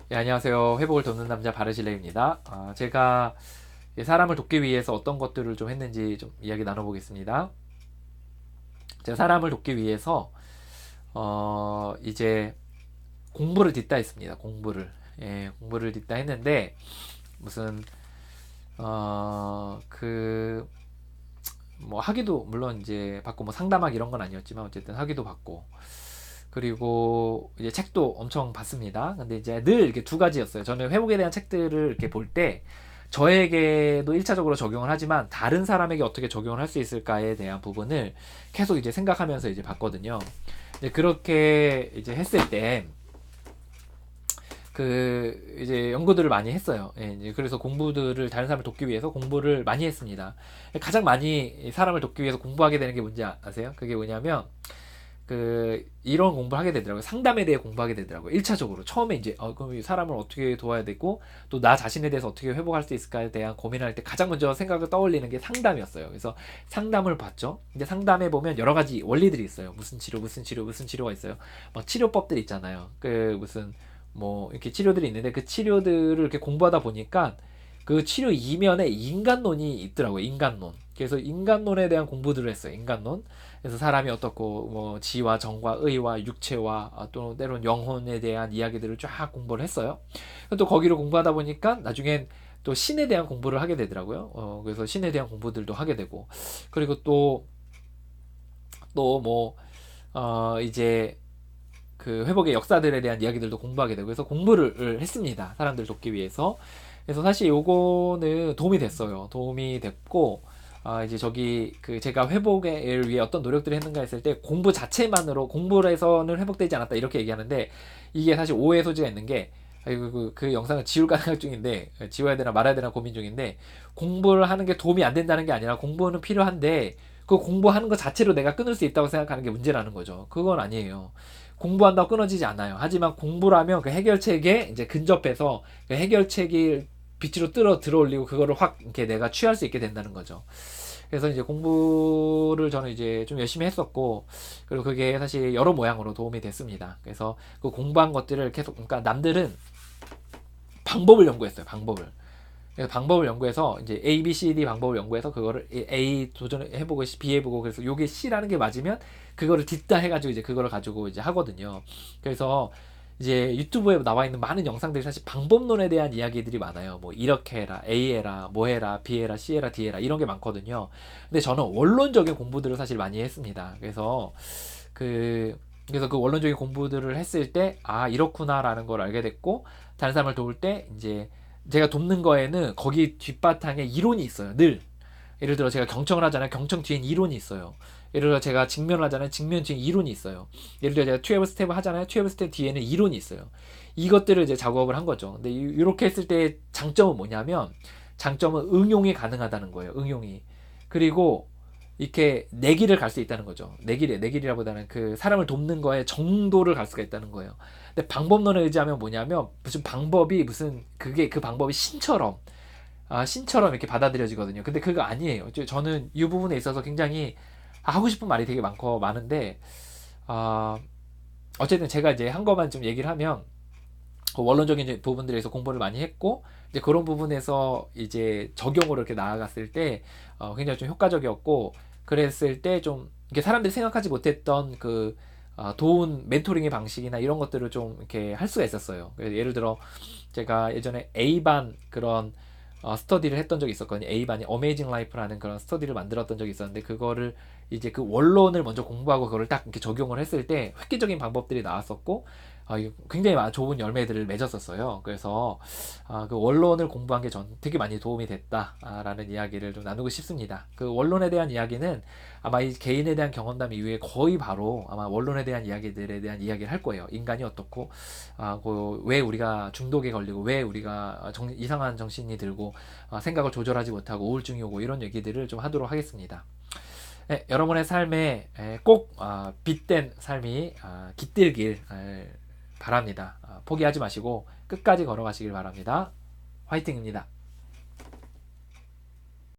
네, 안녕하세요. 회복을 돕는 남자 바르실레입니다. 제가 사람을 돕기 위해서 어떤 것들을 좀 했는지 좀 이야기 나눠보겠습니다. 제가 사람을 돕기 위해서 이제 공부를 딛다 했습니다. 공부를 딛다 했는데 무슨 그 뭐 학위도 물론 이제 받고 뭐 상담하기 이런 건 아니었지만 어쨌든 학위도 받고 그리고 이제 책도 엄청 봤습니다. 근데 이제 늘 이렇게 두 가지였어요. 저는 회복에 대한 책들을 이렇게 볼 때 저에게도 1차적으로 적용을 하지만 다른 사람에게 어떻게 적용을 할 수 있을까에 대한 부분을 계속 이제 생각하면서 이제 봤거든요. 이제 그렇게 이제 했을 때 그 이제 연구들을 많이 했어요. 예, 이제 그래서 공부들을 다른 사람을 돕기 위해서 공부를 많이 했습니다. 가장 많이 사람을 돕기 위해서 공부하게 되는 게 뭔지 아세요? 그게 뭐냐면 이런 공부를 하게 되더라고요. 상담에 대해 공부하게 되더라고요. 1차적으로. 처음에 이제, 그럼 이 사람을 어떻게 도와야 되고, 또 나 자신에 대해서 어떻게 회복할 수 있을까에 대한 고민을 할 때 가장 먼저 생각을 떠올리는 게 상담이었어요. 그래서 상담을 봤죠. 근데 상담에 보면 여러 가지 원리들이 있어요. 무슨 치료, 무슨 치료, 무슨 치료가 있어요. 막 치료법들 있잖아요. 뭐, 이렇게 치료들이 있는데 그 치료들을 이렇게 공부하다 보니까 그 치료 이면에 인간론이 있더라고요. 인간론. 그래서 인간론에 대한 공부들을 했어요. 인간론. 그래서 사람이 어떻고 뭐 지와 정과 의와 육체와 또 때론 영혼에 대한 이야기들을 쫙 공부를 했어요. 또 거기를 공부하다 보니까 나중엔 또 신에 대한 공부를 하게 되더라고요. 그래서 신에 대한 공부들도 하게 되고 그리고 또 뭐 이제 그 회복의 역사들에 대한 이야기들도 공부하게 되고 그래서 공부를 했습니다. 사람들 돕기 위해서. 그래서 사실 요거는 도움이 됐어요. 도움이 됐고 이제 제가 회복을 위해 어떤 노력들을 했는가 했을 때 공부 자체만으로 공부를 해서는 회복되지 않았다 이렇게 얘기하는데 이게 사실 오해 소지가 있는 게 그 영상을 지울까 생각 중인데 지워야 되나 말아야 되나 고민 중인데 공부를 하는 게 도움이 안 된다는 게 아니라 공부는 필요한데 그 공부하는 것 자체로 내가 끊을 수 있다고 생각하는 게 문제라는 거죠. 그건 아니에요. 공부한다고 끊어지지 않아요. 하지만 공부라면 그 해결책에 이제 근접해서 그 해결책이 빛으로 들어올리고 그거를 확 이렇게 내가 취할 수 있게 된다는 거죠. 그래서 이제 공부를 저는 이제 좀 열심히 했었고, 그리고 그게 사실 여러 모양으로 도움이 됐습니다. 그래서 그 공부한 것들을 계속, 그러니까 남들은 방법을 연구했어요. 그래서 방법을 연구해서 이제 A, B, C, D 방법을 연구해서 그거를 A 도전해보고 B 해보고 그래서 요게 C라는 게 맞으면 그거를 뒷다 해가지고 이제 그거를 가지고 이제 하거든요. 그래서 이제 유튜브에 나와 있는 많은 영상들이 사실 방법론에 대한 이야기들이 많아요. 뭐 이렇게 해라, A 해라, 뭐 해라, B 해라, C 해라, D 해라 이런 게 많거든요. 근데 저는 원론적인 공부들을 사실 많이 했습니다. 그래서 그 원론적인 공부들을 했을 때 이렇구나라는 걸 알게 됐고 다른 사람을 도울 때 이제 제가 돕는 거에는 거기 뒷바탕에 이론이 있어요. 늘. 예를 들어 제가 경청을 하잖아요. 경청 뒤엔 이론이 있어요. 예를 들어 제가 직면을 하잖아요. 직면 뒤엔 이론이 있어요. 예를 들어 제가 12 스텝을 하잖아요. 12 스텝 뒤에는 이론이 있어요. 이것들을 이제 작업을 한 거죠. 근데 이렇게 했을 때 장점은 뭐냐면 장점은 응용이 가능하다는 거예요. 응용이. 그리고 이렇게 내길을 갈 수 있다는 거죠. 내길이라보다는 그 사람을 돕는 거에 정도를 갈 수가 있다는 거예요. 근데 방법론에 의지하면 뭐냐면 무슨 방법이 무슨 그게 그 방법이 신처럼 이렇게 받아들여지거든요. 근데 그거 아니에요. 저는 이 부분에 있어서 굉장히 하고 싶은 말이 되게 많은데 아, 어쨌든 제가 이제 한 것만 좀 얘기를 하면 그 원론적인 부분들에서 공부를 많이 했고 이제 그런 부분에서 이제 적용으로 이렇게 나아갔을 때 굉장히 좀 효과적이었고 그랬을 때 좀 이렇게 사람들이 생각하지 못했던 도운 멘토링의 방식이나 이런 것들을 좀 이렇게 할 수가 있었어요. 그래서 예를 들어 제가 예전에 A반 그런 스터디를 했던 적이 있었거든요. A반이 어메이징 라이프라는 그런 스터디를 만들었던 적이 있었는데 그거를 이제 그 원론을 먼저 공부하고 그걸 딱 이렇게 적용을 했을 때 획기적인 방법들이 나왔었고 굉장히 좋은 열매들을 맺었었어요. 그래서 그 원론을 공부한 게 전 되게 많이 도움이 됐다라는 이야기를 좀 나누고 싶습니다. 그 원론에 대한 이야기는 아마 이 개인에 대한 경험담 이후에 거의 바로 아마 원론에 대한 이야기들에 대한 이야기를 할 거예요. 인간이 어떻고 왜 우리가 중독에 걸리고 왜 우리가 이상한 정신이 들고 생각을 조절하지 못하고 우울증이 오고 이런 얘기들을 좀 하도록 하겠습니다. 네, 여러분의 삶에 꼭 빛된 삶이 깃들길 바랍니다. 포기하지 마시고 끝까지 걸어가시길 바랍니다. 화이팅입니다.